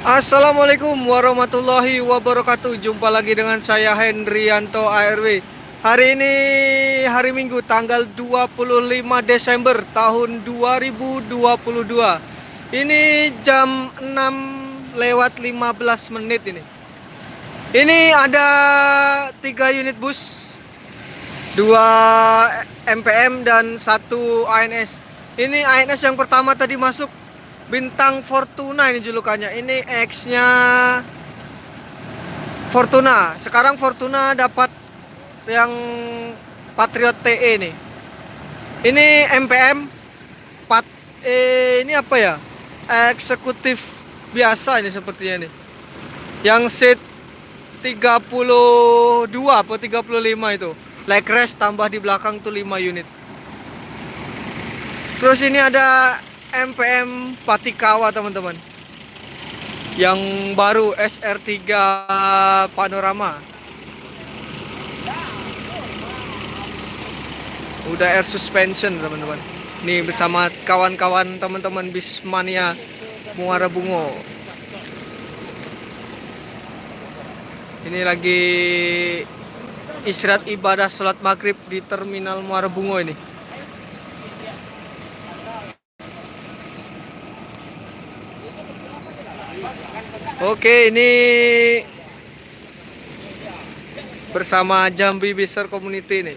Assalamualaikum warahmatullahi wabarakatuh. Jumpa lagi dengan saya Hendrianto ARW. Hari ini hari Minggu tanggal 25 Desember tahun 2022. Ini jam 6 lewat 15 menit ini. Ini ada 3 unit bus, 2 MPM dan 1 ANS. Ini ANS yang pertama tadi masuk Bintang Fortuna, ini julukannya. Ini X-nya Fortuna. Sekarang Fortuna dapat yang Patriot TE nih. Ini MPM ini apa ya? Eksekutif biasa ini sepertinya nih. Yang seat 32 atau 35 itu. Like rest tambah di belakang tuh 5 unit. Terus ini ada MPM Patikawa teman-teman, yang baru SR3 Panorama. Udah air suspension teman-teman. Nih bersama kawan-kawan teman-teman Bismania Muara Bungo. Ini lagi istirahat ibadah sholat maghrib di terminal Muara Bungo ini. Oke, ini bersama Jambi Biser Community nih.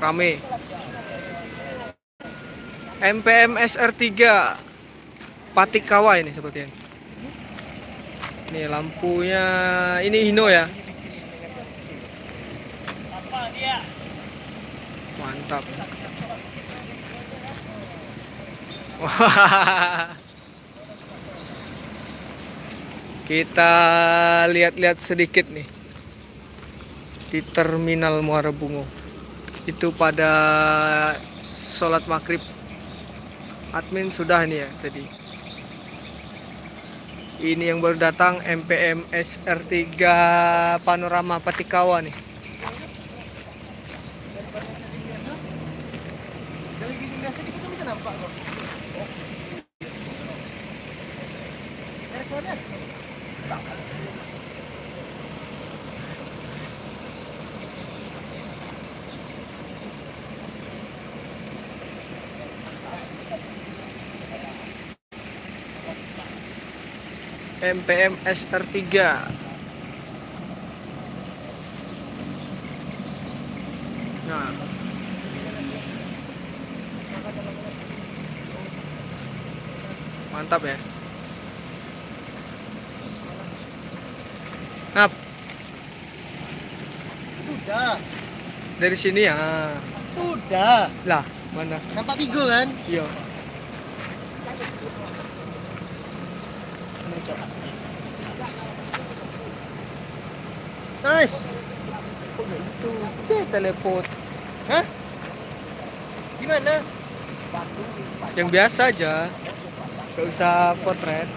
Rame. MPM SR3 Patikawa ini sepertinya. Nih lampunya, ini Hino ya. Mantap. Wah. Kita lihat-lihat sedikit nih di terminal Muara Bungo. Itu pada sholat maghrib. Admin sudah ini ya tadi. Ini yang baru datang MPM SR3 Panorama Patikawa nih. MPM SR3. Nah, mantap ya. Nah, Sudah. dari sini ya. Sudah. Lah, mana? Nampak 3 kan? Iya. Nice. Itu teleport. Hah? Gimana? Yang biasa aja. Gak usah potret.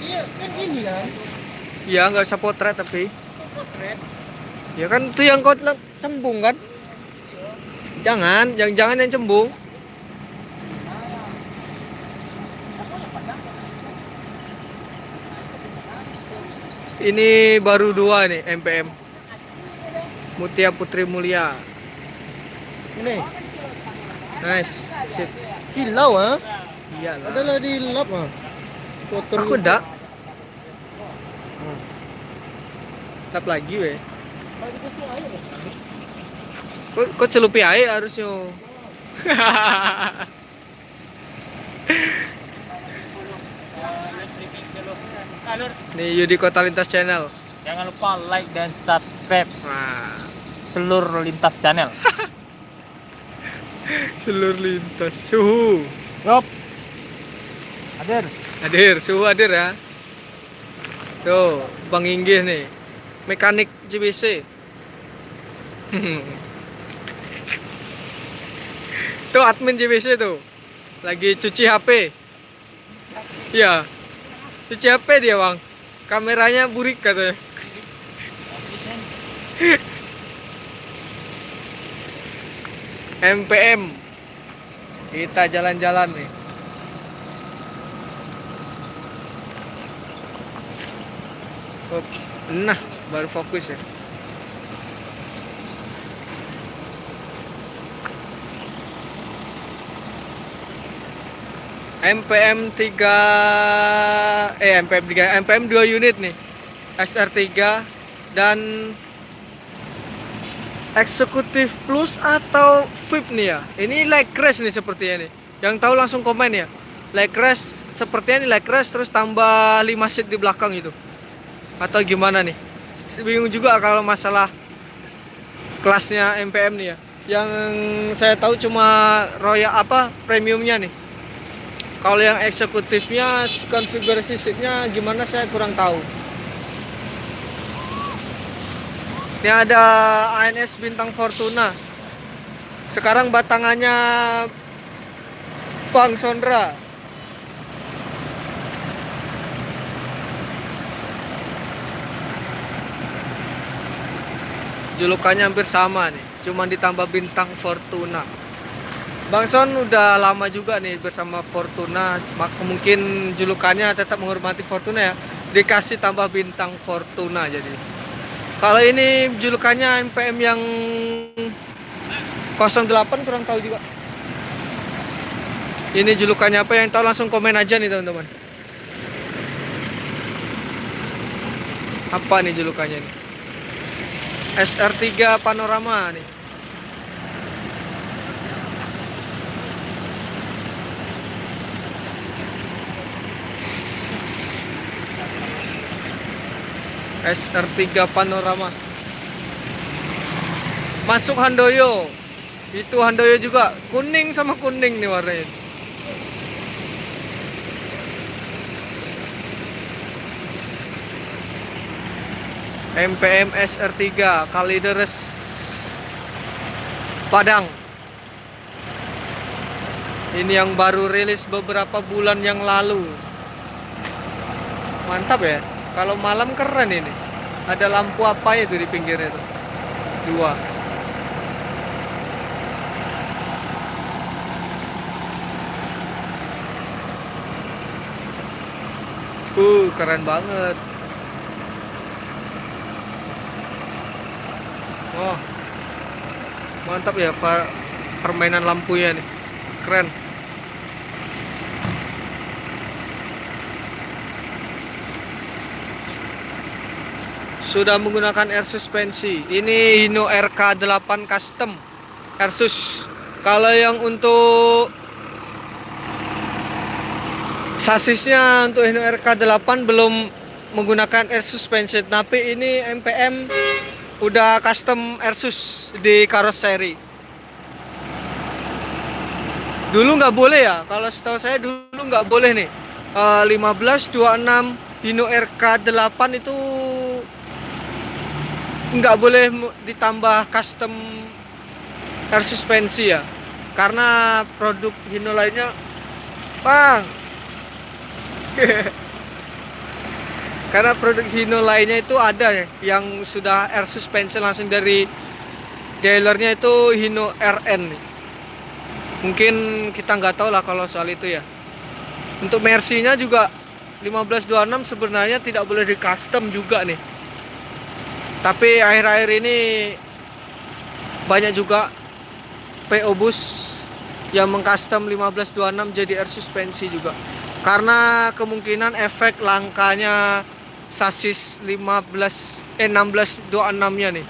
Iya, kan ini kan. Iya, nggak usah potret tapi. Potret. Ya kan itu yang kau cembung kan? Jangan yang cembung. Ini baru 2 nih MPM. Mutia Putri Mulia. Ini. Nice. Sip. Kilau ah. Iyalah. Adalah di lap ah. Kotor. Aku dak. Tap lagi weh. Kok celupi air harusnya. Nih Yudi Kota Lintas Channel. Jangan lupa like dan subscribe Nah, seluruh lintas channel. seluruh lintas. Suhu. Yup. Hadir. Hadir, suhu hadir ya. Tuh, Bang Inggih nih. Mekanik JBC. Tuh admin JBC tuh. Lagi cuci HP. Iya. Cuci HP dia, Bang. Kameranya burik katanya. MPM. Kita jalan-jalan nih. Oh, nah, baru fokus ya. MPM 3 MPM 2 unit nih. SR3 dan Eksekutif Plus atau VIP nih ya. Ini leg race nih sepertinya nih. Yang tahu langsung komen ya. Leg race sepertinya nih, leg race terus tambah 5 seat di belakang itu. Atau gimana nih? Bingung juga kalau masalah kelasnya MPM nih ya. Yang saya tahu cuma Royal premiumnya nih. Kalau yang eksekutifnya konfigurasi seatnya gimana saya kurang tahu. Ini ada ANS Bintang Fortuna. Sekarang batangannya Bang Sondra. Julukannya hampir sama nih, cuman ditambah Bintang Fortuna. Bang Son udah lama juga nih bersama Fortuna, mungkin julukannya tetap menghormati Fortuna ya. Dikasih tambah Bintang Fortuna jadi. Kalau ini julukannya MPM yang 08 kurang tahu juga. Ini julukannya apa, yang tahu langsung komen aja nih teman-teman. Apa nih julukannya nih? SR3 Panorama nih. SR3 Panorama. Masuk Handoyo. Itu Handoyo juga kuning sama kuning nih warnanya. MPM SR3 Kalideres Padang. Ini yang baru rilis beberapa bulan yang lalu. Mantap ya. Kalau malam keren ini. Ada lampu apa itu di pinggirnya itu? 2. Keren banget. Oh, mantap ya permainan lampunya nih. Keren. Sudah menggunakan air suspensi. Ini Hino RK8 Custom Airsus. Kalau yang untuk sasisnya untuk Hino RK8 belum menggunakan air suspension, tapi ini MPM udah custom Airsus di karoseri. Dulu nggak boleh ya, kalau setahu saya dulu nggak boleh nih. 1526 Hino RK8 itu nggak boleh ditambah custom air suspensi ya, karena produk Hino lainnya, Bang. Karena produk Hino lainnya itu ada ya, yang sudah air suspension langsung dari dealernya itu Hino RN. Mungkin kita nggak tahu lah kalau soal itu ya. Untuk Mercy-nya juga 1526 sebenarnya tidak boleh di custom juga nih. Tapi akhir-akhir ini banyak juga PO bus yang mengcustom 1526 jadi air suspensi juga. Karena kemungkinan efek langkanya sasis 1626-nya nih.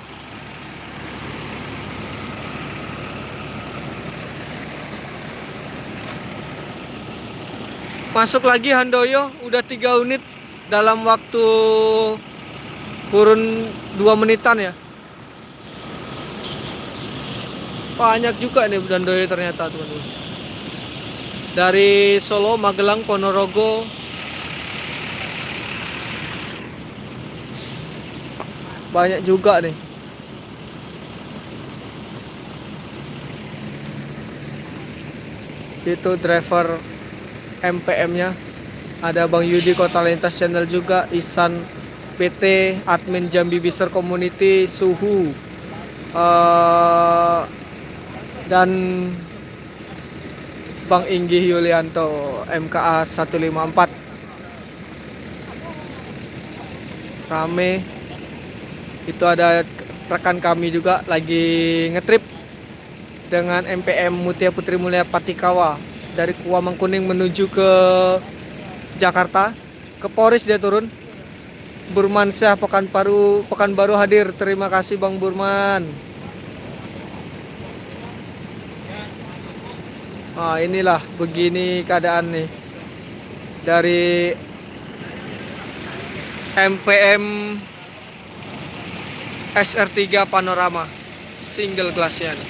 Masuk lagi Handoyo, udah 3 unit dalam waktu kurun 2 menitan ya. Banyak juga nih Handoyo ternyata teman-teman. Dari Solo, Magelang, Ponorogo. Banyak juga nih. Itu driver MPM-nya. Ada Bang Yudi Kota Lintas Channel juga, Isan PT, admin Jambi Biser Community, Suhu, dan Bang Inggi Yulianto MKA 154. rame. Itu ada rekan kami juga lagi ngetrip dengan MPM Mutia Putri Mulia Patikawa dari Kua Mangkuning menuju ke Jakarta. Ke Poris dia turun. Burman Syah Pekanbaru hadir. Terima kasih Bang Burman. Nah, inilah begini keadaan nih dari MPM SR3 Panorama single glassnya nih.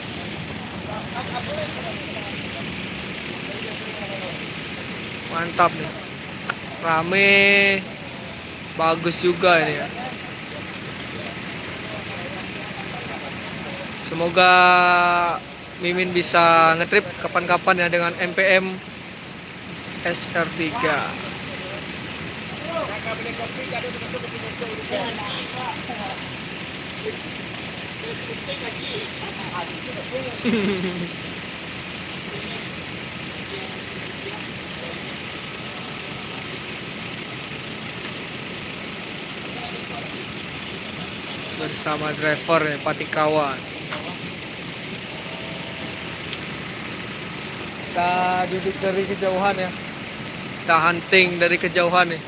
Mantap nih, rame, bagus juga ini ya. Semoga Mimin bisa ngetrip kapan-kapan ya dengan MPM SR3. Bersama driver ya, Patikawa. Kita duduk dari kejauhan ya. Kita hunting dari kejauhan nih.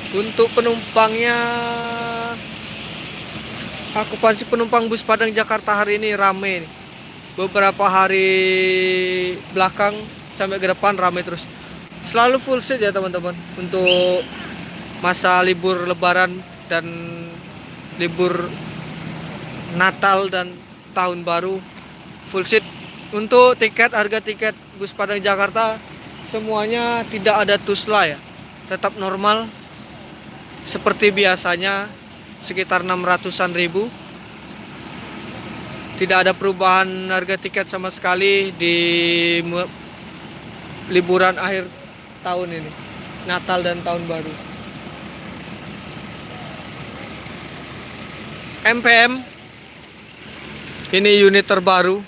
Untuk penumpangnya, okupansi penumpang bus Padang Jakarta hari ini rame nih. Beberapa hari belakang sampai ke depan rame terus. Selalu full seat ya teman-teman. Untuk masa libur Lebaran dan libur Natal dan Tahun Baru full seat. Untuk tiket, harga tiket bus Padang Jakarta semuanya tidak ada tusla ya. Tetap normal seperti biasanya, sekitar 600-an ribu. Tidak ada perubahan harga tiket sama sekali di liburan akhir tahun ini, Natal dan Tahun Baru. MPM ini unit terbaru.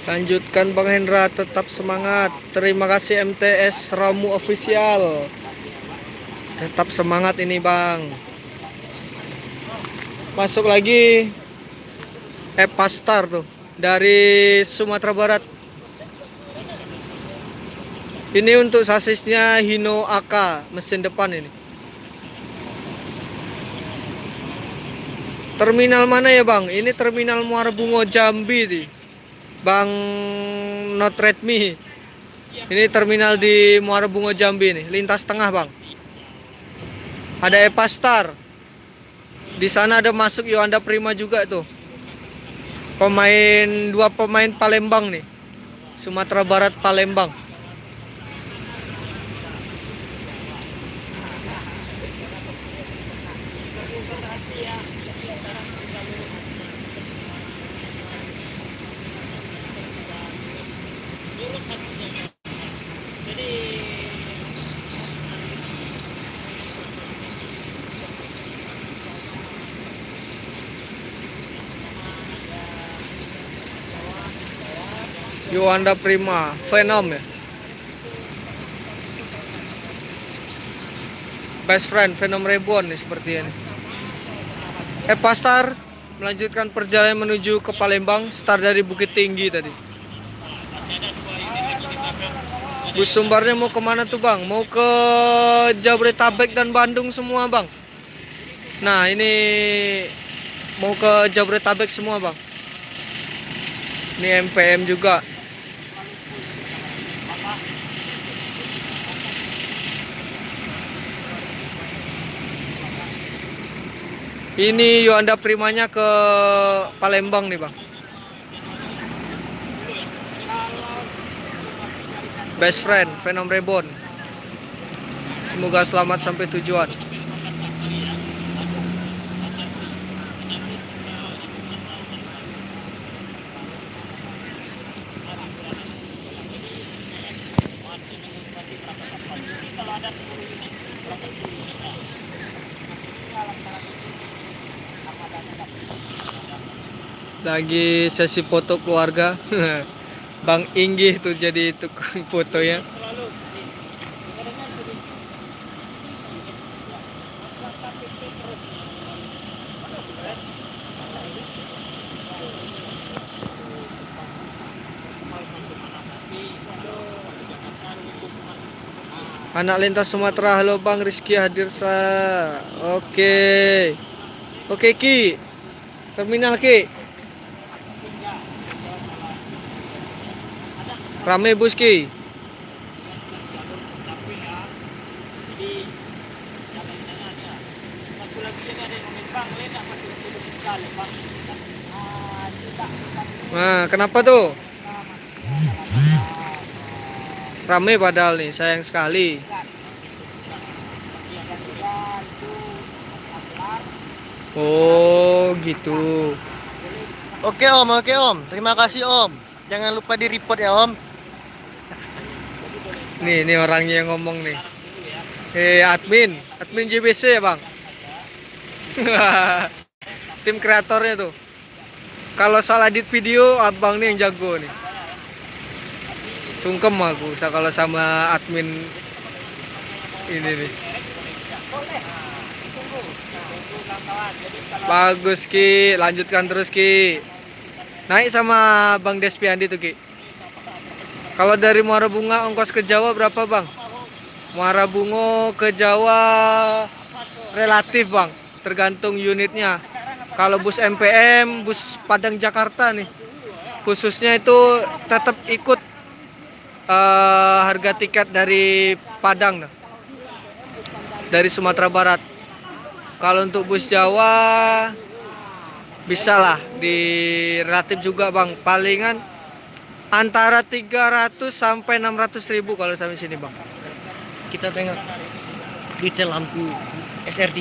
Lanjutkan Bang Hendra, tetap semangat. Terima kasih MTS Ramu Official. Tetap semangat ini Bang. Masuk lagi Epastar tuh dari Sumatera Barat. Ini untuk sasisnya Hino AK mesin depan ini. Terminal mana ya Bang? Ini terminal Muara Bungo Jambi nih. Bang Not Redmi. Ini terminal di Muara Bungo Jambi nih, lintas tengah Bang. Ada Epastar. Di sana ada masuk Yohanda Prima juga tuh. Dua pemain Palembang nih. Sumatera Barat Palembang. Yuanda Prima, Venom ya. Best Friend, Venom Reborn nih seperti ini. Eva Star melanjutkan perjalanan menuju ke Palembang, start dari Bukit Tinggi tadi. Bus Sumbarnya mau kemana tuh bang? Mau ke Jabodetabek dan Bandung semua bang. Nah ini mau ke Jabodetabek semua bang. Ini MPM juga. Ini Yuanda Primanya ke Palembang nih bang. Best Friend, Venom Reborn. Semoga selamat sampai tujuan. Lagi sesi foto keluarga. Bang Inggih tuh jadi tukang fotonya. Anak lintas Sumatera, halo Bang Rizky hadir Oke. Oke Ki. Terminal Ki. Rame bus Ki. Nah, kenapa tuh? Rame padahal nih, sayang sekali. Oh, gitu. Oke Om. Terima kasih Om. Jangan lupa di report ya Om. Nih orangnya yang ngomong nih. Admin JBC ya, Bang. Tim kreatornya tuh. Kalau salah edit video, abang nih yang jago nih. Sungkem aku kalau sama admin ini nih. Bagus Ki, lanjutkan terus Ki. Naik sama Bang Despiandi tuh Ki. Kalau dari Muara Bunga ongkos ke Jawa berapa Bang? Muara Bungo ke Jawa relatif Bang, tergantung unitnya. Kalau bus MPM, bus Padang Jakarta nih, khususnya itu tetap ikut harga tiket dari Padang, dari Sumatera Barat. Kalau untuk bus Jawa bisa lah di relatif juga Bang, palingan antara 300 sampai 600 ribu kalau sampai sini Bang. Kita tengok detail lampu SR3.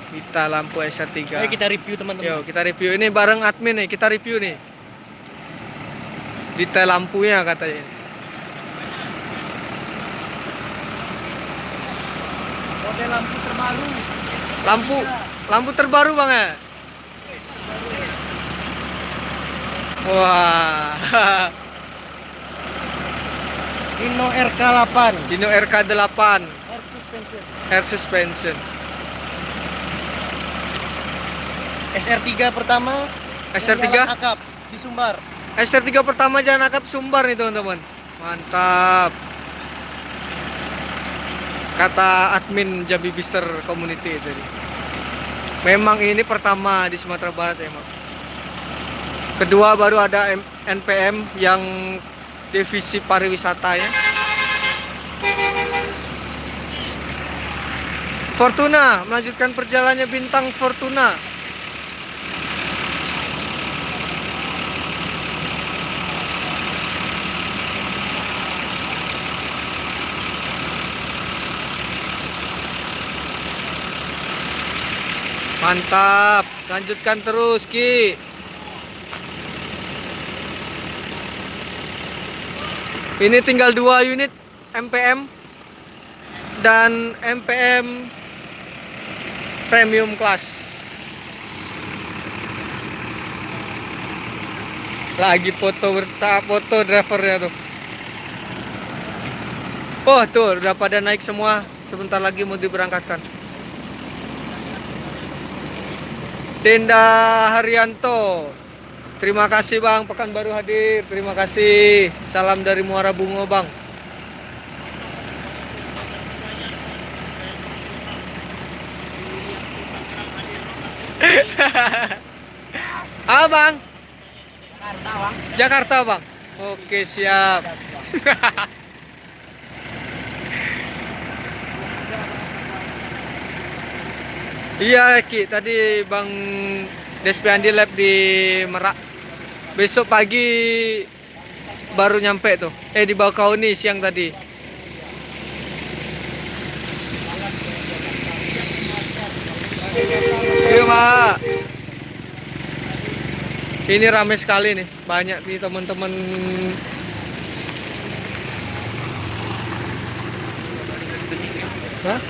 Kita lampu SR3. Ayo kita review teman-teman. Yo, kita review ini bareng admin nih, kita review nih. Detail lampunya katanya. Model lampu terbaru. Lampu terbaru Bang ya. Wah. Dino RK8. Dino RK8. Air suspension. Air suspension. SR3 pertama. SR3 jalan akap di Sumbar. SR3 pertama jalan akap Sumbar nih teman-teman. Mantap. Kata admin Jambi Bister Community itu. Memang ini pertama di Sumatera Barat emang. Kedua baru ada NPM yang divisi pariwisata ya. Fortuna melanjutkan perjalanannya Bintang Fortuna. Mantap, lanjutkan terus Ki. Ini tinggal 2 unit MPM dan MPM premium class. Lagi foto drivernya tuh. Oh tuh udah pada naik semua. Sebentar lagi mau diberangkatkan. Denda Haryanto. Terima kasih Bang, Pekanbaru hadir. Terima kasih. Salam dari Muara Bungo Bang. Ah Bang? Jakarta, Bang. Jakarta Bang. Oke siap. Iya Ki, tadi Bang Despi Andi Lab di Merak. Besok pagi baru nyampe tuh. Di Bakauni siang tadi. Iya Pak. Ini ramai sekali nih, banyak nih teman-teman. Hah?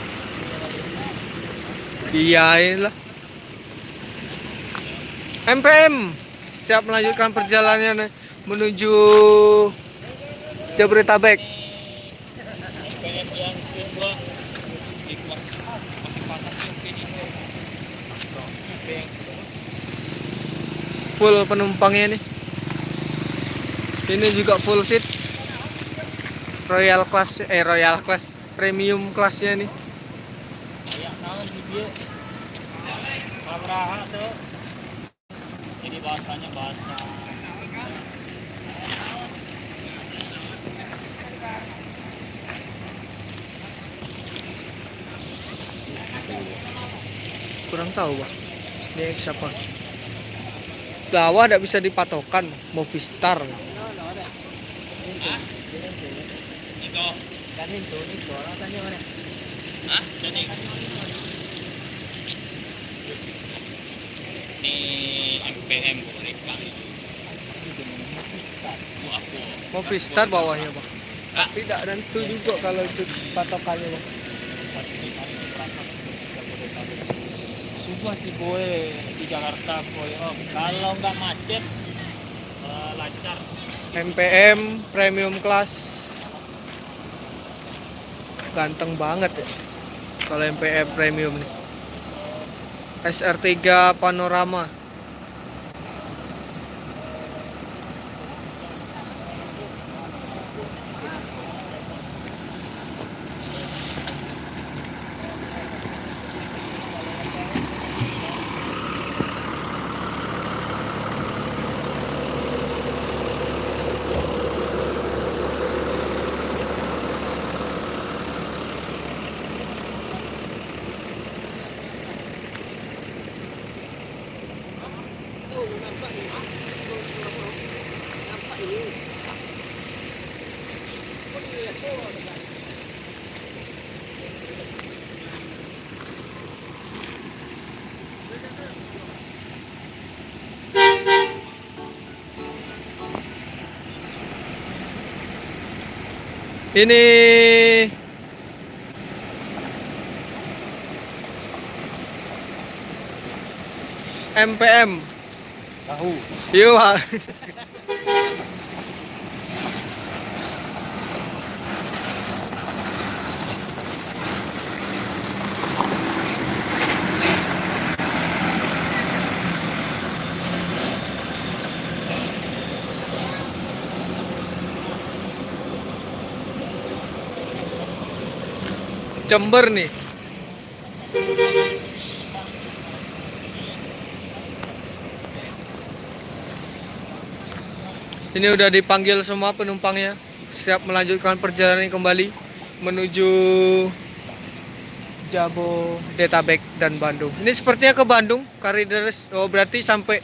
Iya inilah. MPM siap melanjutkan perjalanannya menuju Jabodetabek. Full penumpangnya nih. Ini juga full seat. Royal class, premium kelasnya nih. Ya, tahu dia. Sabraha tuh. Jadi bahasanya bahasa Kurang tahu Bang. Ini siapa? Lawa tidak bisa dipatokan, Movistar. ini MPM mereka. Movistar bawahnya Bang. Tidak tentu juga kalau itu patokannya Bang. Sumpah sih boy di Jakarta boy. Oh, kalau nggak macet lancar. MPM premium class. Ganteng banget ya. Kalau MPM premium nih. SR3 Panorama. Ini MPM. Tahu. Iya. Jember nih. Ini udah dipanggil semua penumpangnya, siap melanjutkan perjalanan kembali menuju Jabodetabek dan Bandung. Ini sepertinya ke Bandung, Kalideres. Oh, berarti sampai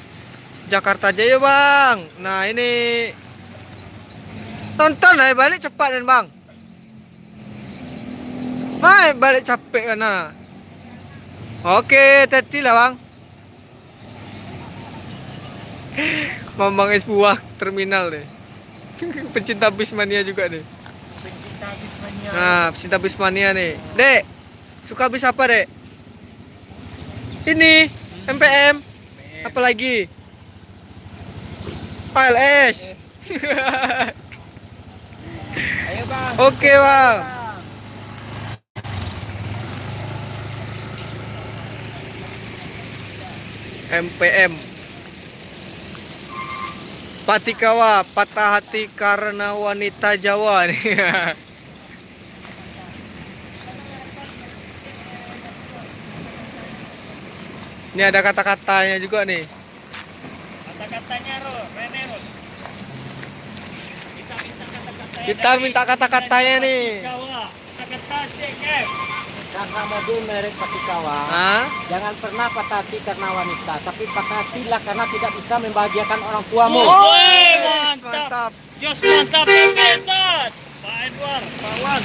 Jakarta aja ya, Bang. Nah, ini tonton aja balik cepat dan Bang. Mai balik capek kan nah. Oke, teti lah, Bang. Mamang es buah terminal deh. Pecinta Bismania juga deh. Pencinta Bismania. Nah, pecinta Bismania nih. Dek, suka bis apa, Dek? Ini MPM. Apa lagi? ALS. Ayo bang. Oke bang. MPM. Patikawa, patah hati karena wanita Jawa nih. Ini ada kata-katanya juga nih. Kata-katanya Ro, Rene Ro. Kita minta kata-katanya nih. Kata-kata CF. Karena mobil merek Patikawa, Hah? jangan pernah patah hati karena wanita, tapi patah hatilah karena tidak bisa membahagiakan orang tuamu. Woi, Yes, mantap. Jos mantap Pesat. Pak Edward, Pak Wan.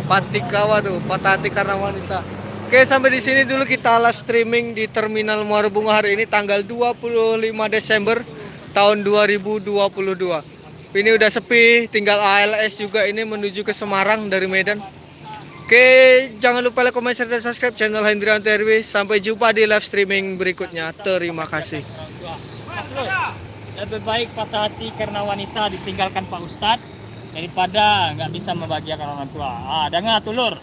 Patikawa tuh, patah hati karena wanita. Oke, sampai di sini dulu kita live streaming di Terminal Muara Bunga hari ini tanggal 25 Desember tahun 2022. Ini udah sepi, tinggal ALS juga ini menuju ke Semarang dari Medan. Oke, jangan lupa like, comment, share, dan subscribe channel Hendrianto RW. Sampai jumpa di live streaming berikutnya. Terima kasih. Mas Lo, lebih baik patah hati karena wanita ditinggalkan Pak Ustadz daripada nggak bisa membahagiakan orang tua. Ah, dengar tulur.